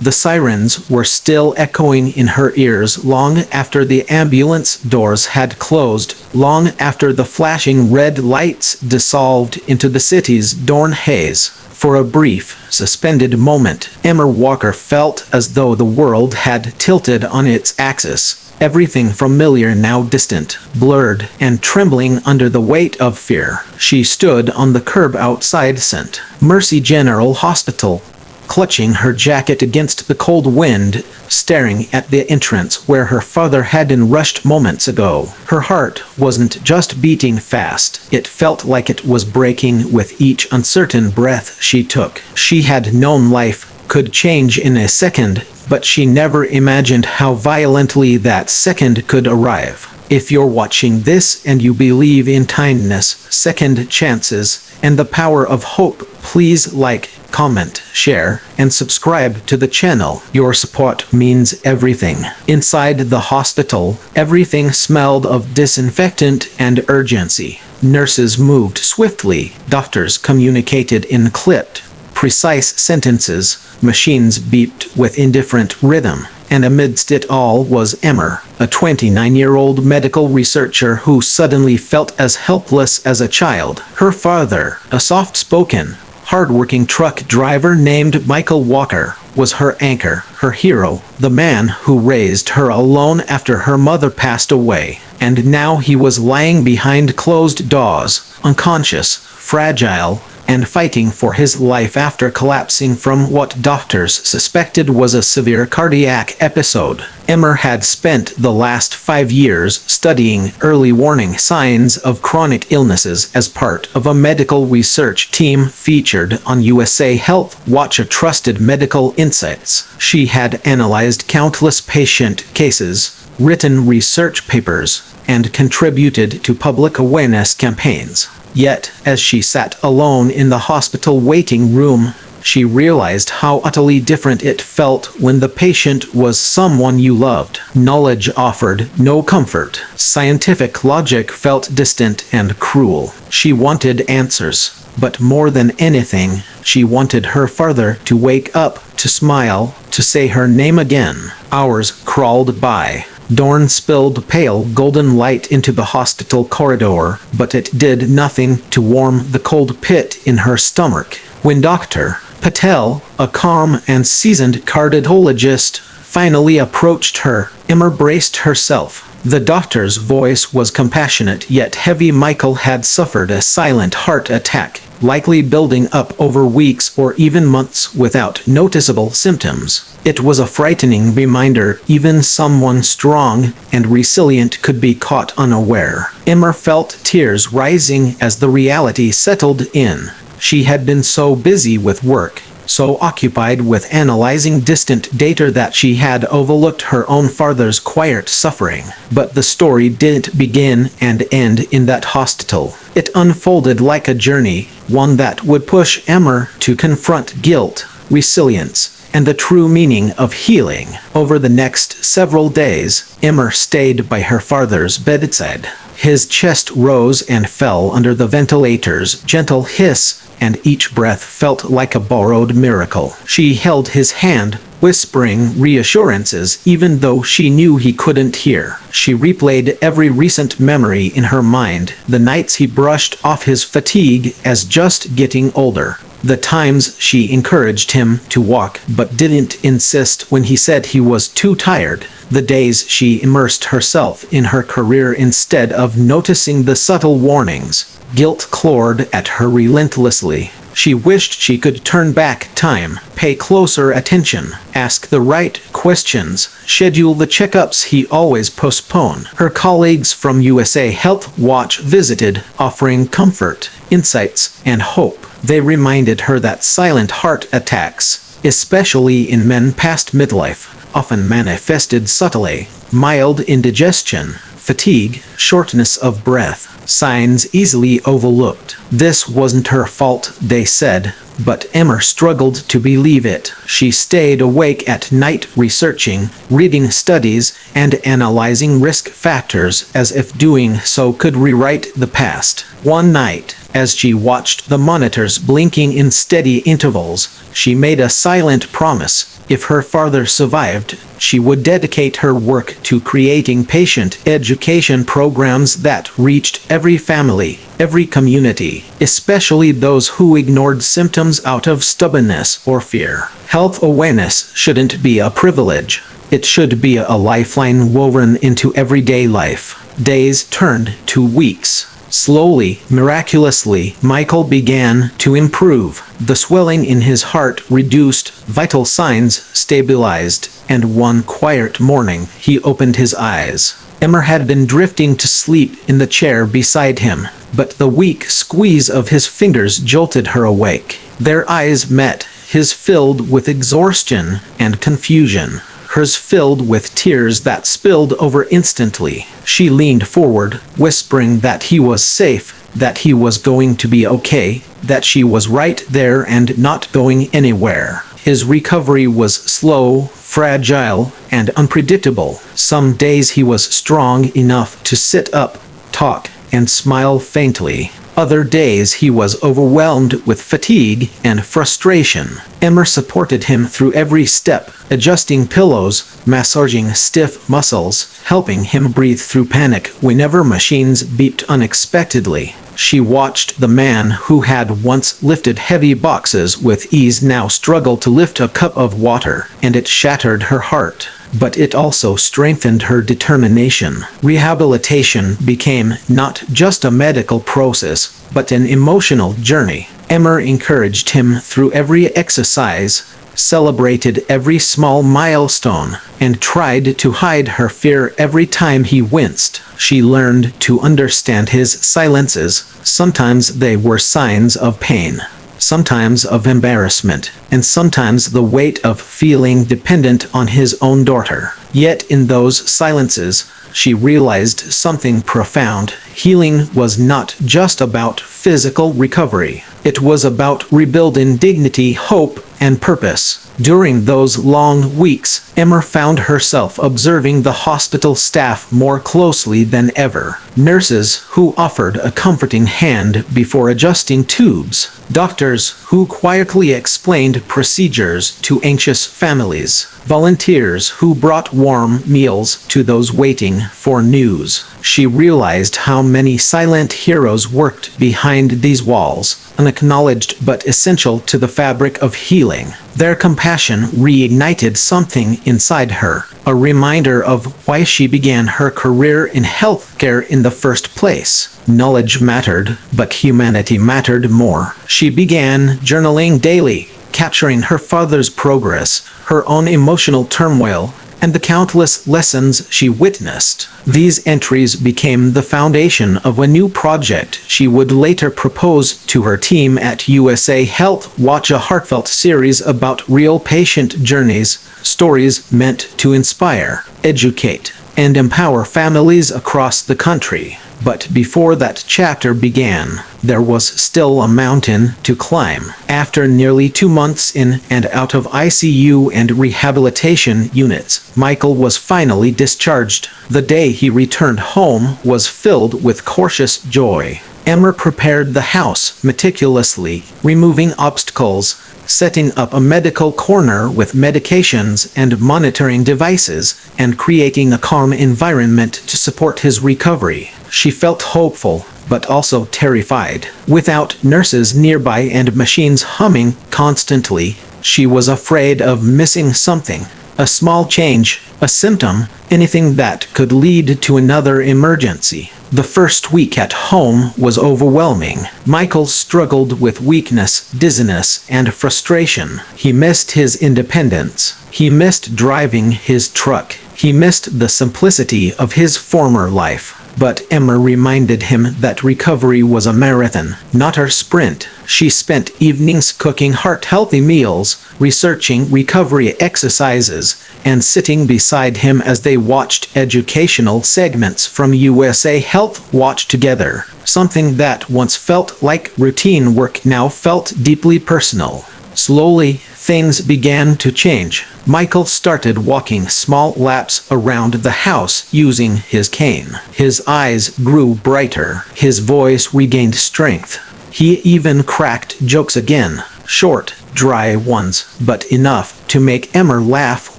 The sirens were still echoing in her ears long after the ambulance doors had closed, long after the flashing red lights dissolved into the city's dawn haze. For a brief, suspended moment, Emma Walker felt as though the world had tilted on its axis. Everything familiar now distant, blurred, and trembling under the weight of fear. She stood on the curb outside St. Mercy General Hospital, clutching her jacket against the cold wind, staring at the entrance where her father had been rushed moments ago. Her heart wasn't just beating fast, it felt like it was breaking with each uncertain breath she took. She had known life could change in a second, but she never imagined how violently that second could arrive. If you're watching this and you believe in kindness, second chances, and the power of hope, please like, comment, share, and subscribe to the channel. Your support means everything. Inside the hospital, everything smelled of disinfectant and urgency. Nurses moved swiftly, doctors communicated in clipped, precise sentences, machines beeped with indifferent rhythm. And amidst it all was Emmer, a 29-year-old medical researcher who suddenly felt as helpless as a child. Her father, a soft-spoken, hard-working truck driver named Michael Walker, was her anchor, her hero, the man who raised her alone after her mother passed away. And now he was lying behind closed doors, unconscious, fragile, and fighting for his life after collapsing from what doctors suspected was a severe cardiac episode. Emmer had spent the last 5 years studying early warning signs of chronic illnesses as part of a medical research team featured on USA Health Watch, a trusted medical insights. She had analyzed countless patient cases, written research papers, and contributed to public awareness campaigns. Yet, as she sat alone in the hospital waiting room, she realized how utterly different it felt when the patient was someone you loved. Knowledge offered no comfort. Scientific logic felt distant and cruel. She wanted answers, but more than anything, she wanted her father to wake up, to smile, to say her name again. Hours crawled by. Dawn spilled pale golden light into the hospital corridor, but it did nothing to warm the cold pit in her stomach. When Dr. Patel, a calm and seasoned cardiologist, finally approached her, Emma braced herself. The doctor's voice was compassionate yet heavy. Michael had suffered a silent heart attack, likely building up over weeks or even months without noticeable symptoms. It was a frightening reminder even someone strong and resilient could be caught unaware. Emma felt tears rising as the reality settled in. She had been so busy with work, so occupied with analyzing distant data that she had overlooked her own father's quiet suffering. But the story didn't begin and end in that hospital. It unfolded like a journey, one that would push Emma to confront guilt, resilience, and the true meaning of healing. Over the next several days, Emma stayed by her father's bedside. His chest rose and fell under the ventilator's gentle hiss, and each breath felt like a borrowed miracle. She held his hand, whispering reassurances even though she knew he couldn't hear. She replayed every recent memory in her mind, the nights he brushed off his fatigue as just getting older, the times she encouraged him to walk but didn't insist when he said he was too tired, the days she immersed herself in her career instead of noticing the subtle warnings. Guilt clawed at her relentlessly. She wished she could turn back time, pay closer attention, ask the right questions, schedule the checkups he always postponed. Her colleagues from USA Health Watch visited, offering comfort, insights, and hope. They reminded her that silent heart attacks, especially in men past midlife, often manifested subtly: mild indigestion, fatigue, shortness of breath, signs easily overlooked. This wasn't her fault, they said, but Emma struggled to believe it. She stayed awake at night researching, reading studies, and analyzing risk factors as if doing so could rewrite the past. One night, As she watched the monitors blinking in steady intervals, she made a silent promise. If her father survived, she would dedicate her work to creating patient education programs that reached every family, every community, especially those who ignored symptoms out of stubbornness or fear. Health awareness shouldn't be a privilege. It should be a lifeline woven into everyday life. Days turned to weeks. Slowly, miraculously, Michael began to improve. The swelling in his heart reduced, vital signs stabilized, and one quiet morning, he opened his eyes. Emmer had been drifting to sleep in the chair beside him, but the weak squeeze of his fingers jolted her awake. Their eyes met, his filled with exhaustion and confusion, hers filled with tears that spilled over instantly. She leaned forward, whispering that he was safe, that he was going to be okay, that she was right there and not going anywhere. His recovery was slow, fragile, and unpredictable. Some days he was strong enough to sit up, talk, and smile faintly. Other days he was overwhelmed with fatigue and frustration. Emmer supported him through every step, adjusting pillows, massaging stiff muscles, helping him breathe through panic whenever machines beeped unexpectedly. She watched the man who had once lifted heavy boxes with ease now struggle to lift a cup of water, and it shattered her heart. But it also strengthened her determination. Rehabilitation became not just a medical process, but an emotional journey. Emmer encouraged him through every exercise, celebrated every small milestone, and tried to hide her fear every time he winced. She learned to understand his silences. Sometimes they were signs of pain, sometimes of embarrassment, and sometimes the weight of feeling dependent on his own daughter. Yet in those silences, she realized something profound. Healing was not just about physical recovery. It was about rebuilding dignity, hope, and purpose. During those long weeks, Emmer found herself observing the hospital staff more closely than ever. Nurses who offered a comforting hand before adjusting tubes. Doctors who quietly explained procedures to anxious families. Volunteers who brought warm meals to those waiting for news. She realized how many silent heroes worked behind these walls, unacknowledged but essential to the fabric of healing. Their compassion reignited something inside her, a reminder of why she began her career in healthcare in the first place. Knowledge mattered, but humanity mattered more. She began journaling daily, capturing her father's progress, her own emotional turmoil, and the countless lessons she witnessed. These entries became the foundation of a new project she would later propose to her team at USA Health Watch, a heartfelt series about real patient journeys, stories meant to inspire, educate, and empower families across the country. But before that chapter began, there was still a mountain to climb. After nearly 2 months in and out of ICU and rehabilitation units, Michael was finally discharged. The day he returned home was filled with cautious joy. Emmer prepared the house meticulously, removing obstacles, setting up a medical corner with medications and monitoring devices, and creating a calm environment to support his recovery. She felt hopeful, but also terrified. Without nurses nearby and machines humming constantly, she was afraid of missing something. A small change, a symptom, anything that could lead to another emergency. The first week at home was overwhelming. Michael struggled with weakness, dizziness, and frustration. He missed his independence. He missed driving his truck. He missed the simplicity of his former life. But Emma reminded him that recovery was a marathon, not a sprint. She spent evenings cooking heart-healthy meals, researching recovery exercises, and sitting beside him as they watched educational segments from USA Health Watch together. Something that once felt like routine work now felt deeply personal. Slowly, things began to change. Michael started walking small laps around the house using his cane. His eyes grew brighter. His voice regained strength. He even cracked jokes again, short, dry ones, but enough to make Emmer laugh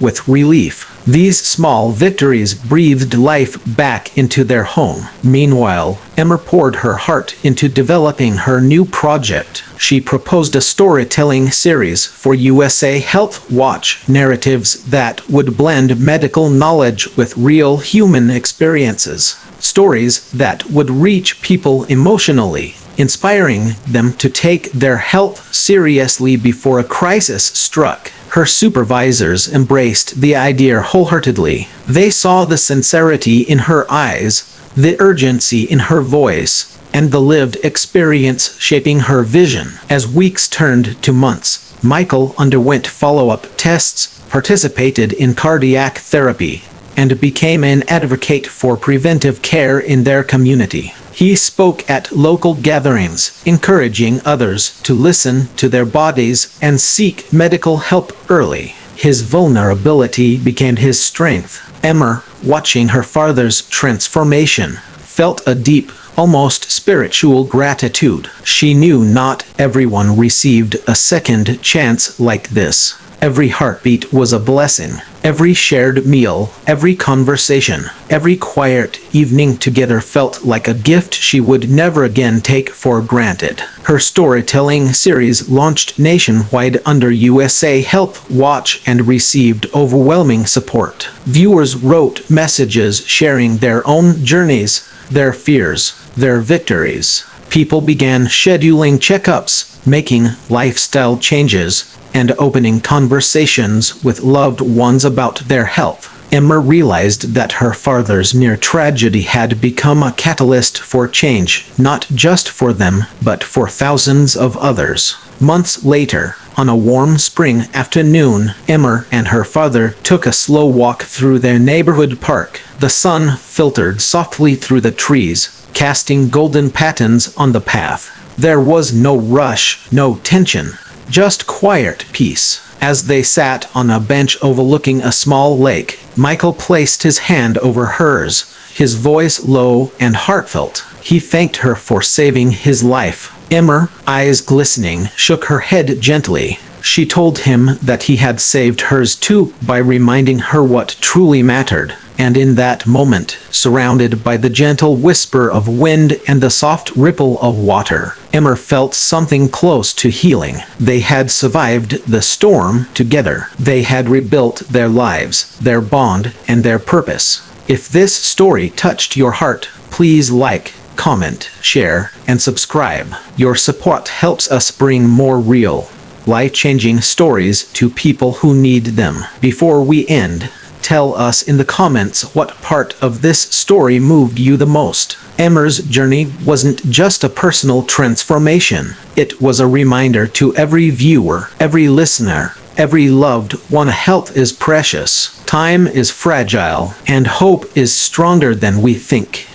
with relief. These small victories breathed life back into their home. Meanwhile, Emmer poured her heart into developing her new project. She proposed a storytelling series for USA Health Watch, narratives that would blend medical knowledge with real human experiences. Stories that would reach people emotionally, inspiring them to take their health seriously before a crisis struck. Her supervisors embraced the idea wholeheartedly. They saw the sincerity in her eyes, the urgency in her voice, and the lived experience shaping her vision. As weeks turned to months, Michael underwent follow-up tests, participated in cardiac therapy, and became an advocate for preventive care in their community. He spoke at local gatherings, encouraging others to listen to their bodies and seek medical help early. His vulnerability became his strength. Emmer, watching her father's transformation, felt a deep, almost spiritual gratitude. She knew not everyone received a second chance like this. Every heartbeat was a blessing. Every shared meal, every conversation, every quiet evening together felt like a gift she would never again take for granted. Her storytelling series launched nationwide under USA Health Watch and received overwhelming support. Viewers wrote messages sharing their own journeys, their fears, their victories. People began scheduling checkups, making lifestyle changes, and opening conversations with loved ones about their health. Emma realized that her father's near tragedy had become a catalyst for change, not just for them, but for thousands of others. Months later, on a warm spring afternoon, Emma and her father took a slow walk through their neighborhood park. The sun filtered softly through the trees, casting golden patterns on the path. There was no rush, no tension, just quiet peace. As they sat on a bench overlooking a small lake, Michael placed his hand over hers, his voice low and heartfelt. He thanked her for saving his life. Emma, eyes glistening, shook her head gently. She told him that he had saved hers too by reminding her what truly mattered. And in that moment, surrounded by the gentle whisper of wind and the soft ripple of water, Emma felt something close to healing. They had survived the storm together. They had rebuilt their lives, their bond, and their purpose. If this story touched your heart, please like, comment, share, and subscribe. Your support helps us bring more real, life-changing stories to people who need them. Before we end, tell us in the comments what part of this story moved you the most. Emma's journey wasn't just a personal transformation. It was a reminder to every viewer, every listener, every loved one. Health is precious, time is fragile, and hope is stronger than we think.